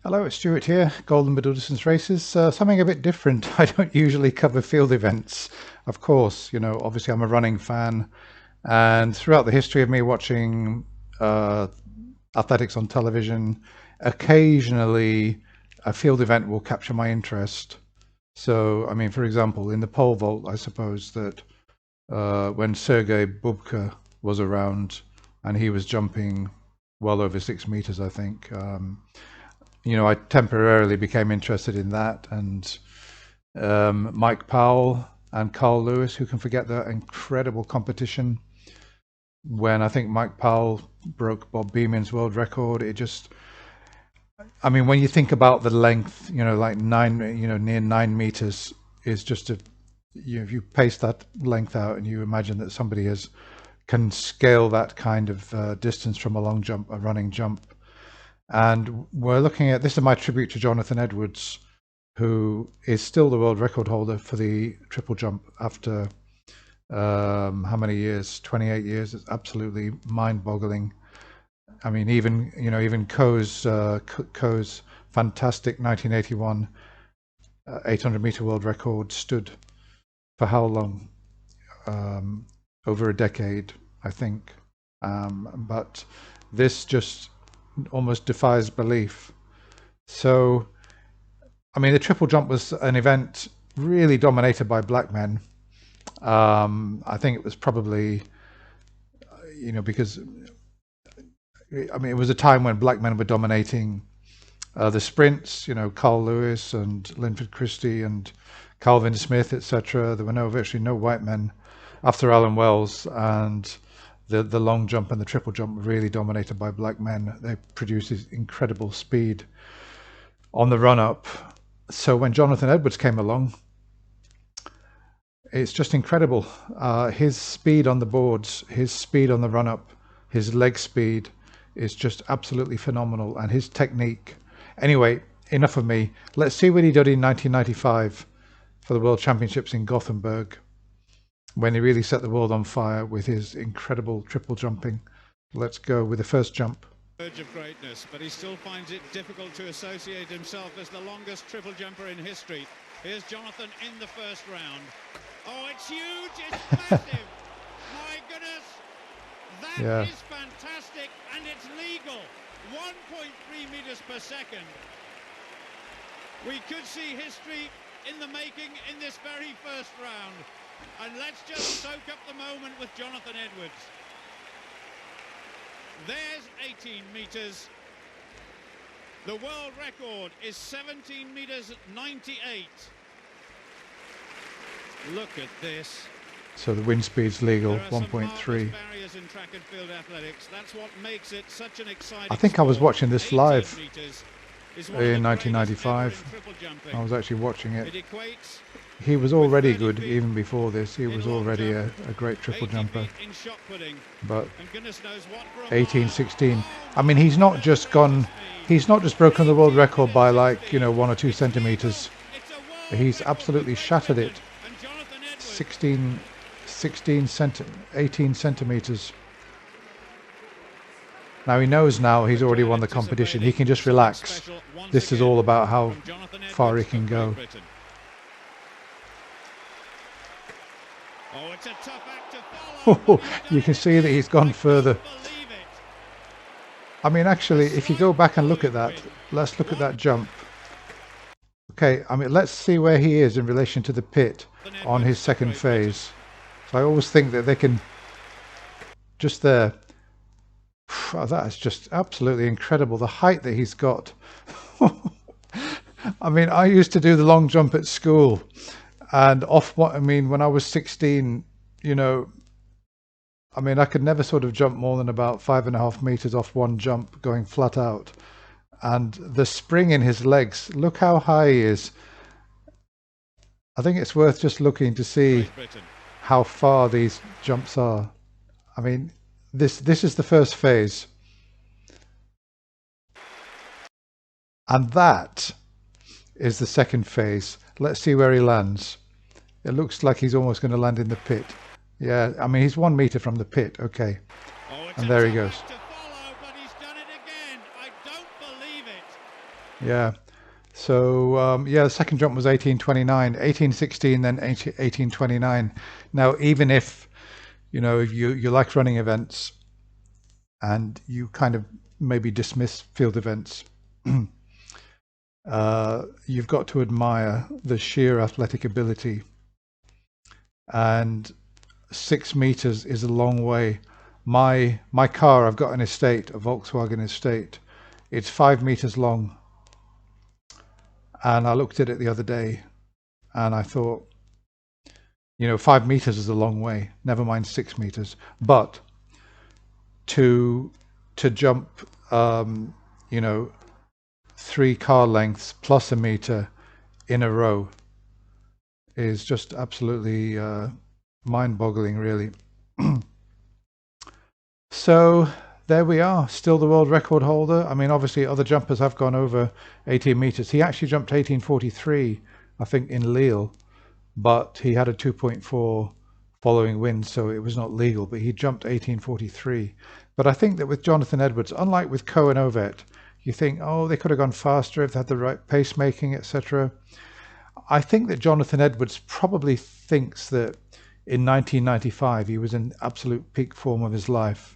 Hello, it's Stuart here, Golden Medusins Races. Something a bit different. I don't usually cover field events. Of course, obviously I'm a running fan, and throughout the history of me watching uh, athletics on television, occasionally a field event will capture my interest. So, I mean, for example, in the pole vault, I suppose that when Sergei Bubka was around and he was jumping well over 6 meters, I think. I temporarily became interested in that, and Mike Powell and Carl Lewis, who can forget that incredible competition when I think Mike Powell broke Bob Beeman's world record. I mean, when you think about the length, like near 9 meters is just if you pace that length out and you imagine that somebody can scale that kind of distance from a long jump, a running jump. And we're looking at, this is my tribute to Jonathan Edwards, who is still the world record holder for the triple jump after how many years? 28 years. It's absolutely mind-boggling. I mean, even Coe's fantastic 1981 800-meter world record stood for how long? Over a decade, I think. But this just almost defies belief. So, I mean, the triple jump was an event really dominated by black men. I think it was probably, because, I mean, it was a time when black men were dominating the sprints, Carl Lewis and Linford Christie and Calvin Smith, etc. There were virtually no white men after Alan Wells, and the long jump and the triple jump were really dominated by black men. They produced this incredible speed on the run up. So when Jonathan Edwards came along, it's just incredible. His speed on the boards, his speed on the run up, his leg speed is just absolutely phenomenal, and his technique. Anyway, enough of me. Let's see what he did in 1995 for the World Championships in Gothenburg, when he really set the world on fire with his incredible triple jumping. Let's go with the first jump. Verge of greatness, but he still finds it difficult to associate himself as the longest triple jumper in history. Here's Jonathon in the first round. Oh, it's huge, it's massive. My goodness, that is fantastic, and it's legal. 1.3 meters per second. We could see history in the making in this very first round. And let's just soak up the moment with Jonathan Edwards. There's 18 meters. The world record is 17 meters 98. Look at this. So the wind speed's legal, 1.3. Barriers in track and field athletics. That's what makes it such an exciting I think I was watching this live in 1995. I was actually watching it. He was already good even before this. He was already a great triple jumper. But 18-16. I mean, he's not just broken the world record by 1 or 2 centimeters. He's absolutely shattered it. 18 centimeters. Now he knows he's already won the competition. He can just relax. This is all about how far he can go. Oh, it's a tough act to follow. You can see that he's gone further. I mean, actually, if you go back and look at that, let's look at that jump. Okay, I mean, let's see where he is in relation to the pit on his second phase. So I always think that they can just there. Oh, that is just absolutely incredible, the height that he's got. I mean, I used to do the long jump at school. And when I was 16, I mean, I could never sort of jump more than about 5.5 meters off one jump going flat out. And the spring in his legs, look how high he is. I think it's worth just looking to see how far these jumps are. I mean, this is the first phase. And that is the second phase. Let's see where he lands. It looks like he's almost going to land in the pit. Yeah, I mean, he's 1 meter from the pit. Okay. And there he goes. Yeah. So yeah, the second jump was 1829, 1816, then 1829. Now, even if you like running events and you kind of maybe dismiss field events, you've got to admire the sheer athletic ability. And 6 meters is a long way. My car, I've got an estate, a Volkswagen estate. It's 5 meters long, and I looked at it the other day, and I thought, 5 meters is a long way. Never mind 6 meters, but to jump, you know, 3 car lengths plus a meter in a row is just absolutely mind-boggling, really. So there we are, still the world record holder. I mean, obviously other jumpers have gone over 18 meters. He actually jumped 1843, I think, in Lille, but he had a 2.4 following wind, so it was not legal, but he jumped 1843. But I think that with Jonathan Edwards, unlike with Coe and Ovet, you think, oh, they could have gone faster if they had the right pacemaking, etc. I think that Jonathan Edwards probably thinks that in 1995 he was in absolute peak form of his life.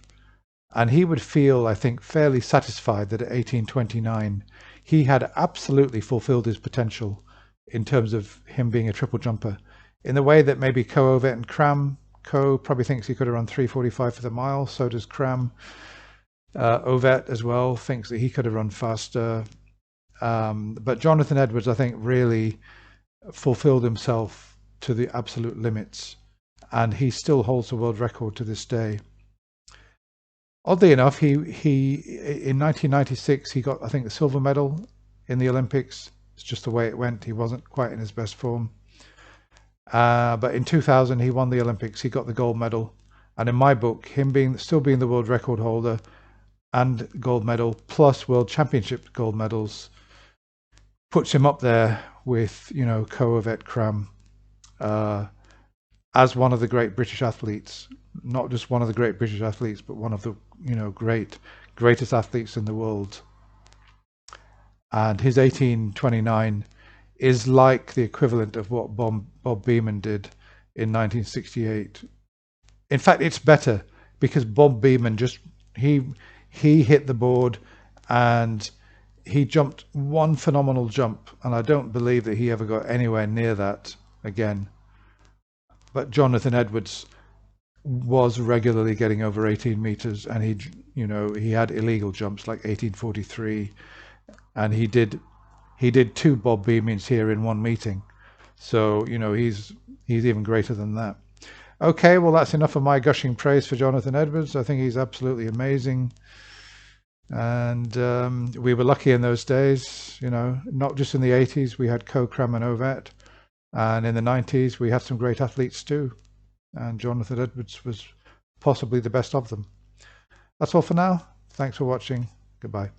And he would feel, I think, fairly satisfied that at 1829 he had absolutely fulfilled his potential in terms of him being a triple jumper. In the way that maybe Coe, Ovet and Cram, Coe probably thinks he could have run 3:45 for the mile, so does Cram. Ovet as well thinks that he could have run faster. But Jonathan Edwards, I think, really fulfilled himself to the absolute limits, and he still holds the world record to this day. Oddly enough, he in 1996 he got, I think, the silver medal in the Olympics. It's just the way it went. He wasn't quite in his best form. But in 2000 he won the Olympics. He got the gold medal, and in my book, him still being the world record holder and gold medal plus world championship gold medals puts him up there with Coe, Ovet, Cram, as one of the great British athletes. Not just one of the great British athletes, but one of the greatest athletes in the world. And his 1829 is like the equivalent of what Bob Beamon did in 1968. In fact, it's better, because Bob Beamon he hit the board and he jumped one phenomenal jump, and I don't believe that he ever got anywhere near that again. But Jonathan Edwards was regularly getting over 18 meters, and he had illegal jumps like 1843, and he did 2 Bob Beamons here in one meeting. So he's even greater than that. Okay, well, that's enough of my gushing praise for Jonathan Edwards. I think he's absolutely amazing, and we were lucky in those days. Not just in the 80s we had Coe, Cram and Ovet, and in the 90s we had some great athletes too, and Jonathan Edwards was possibly the best of them. That's all for now. Thanks for watching. Goodbye.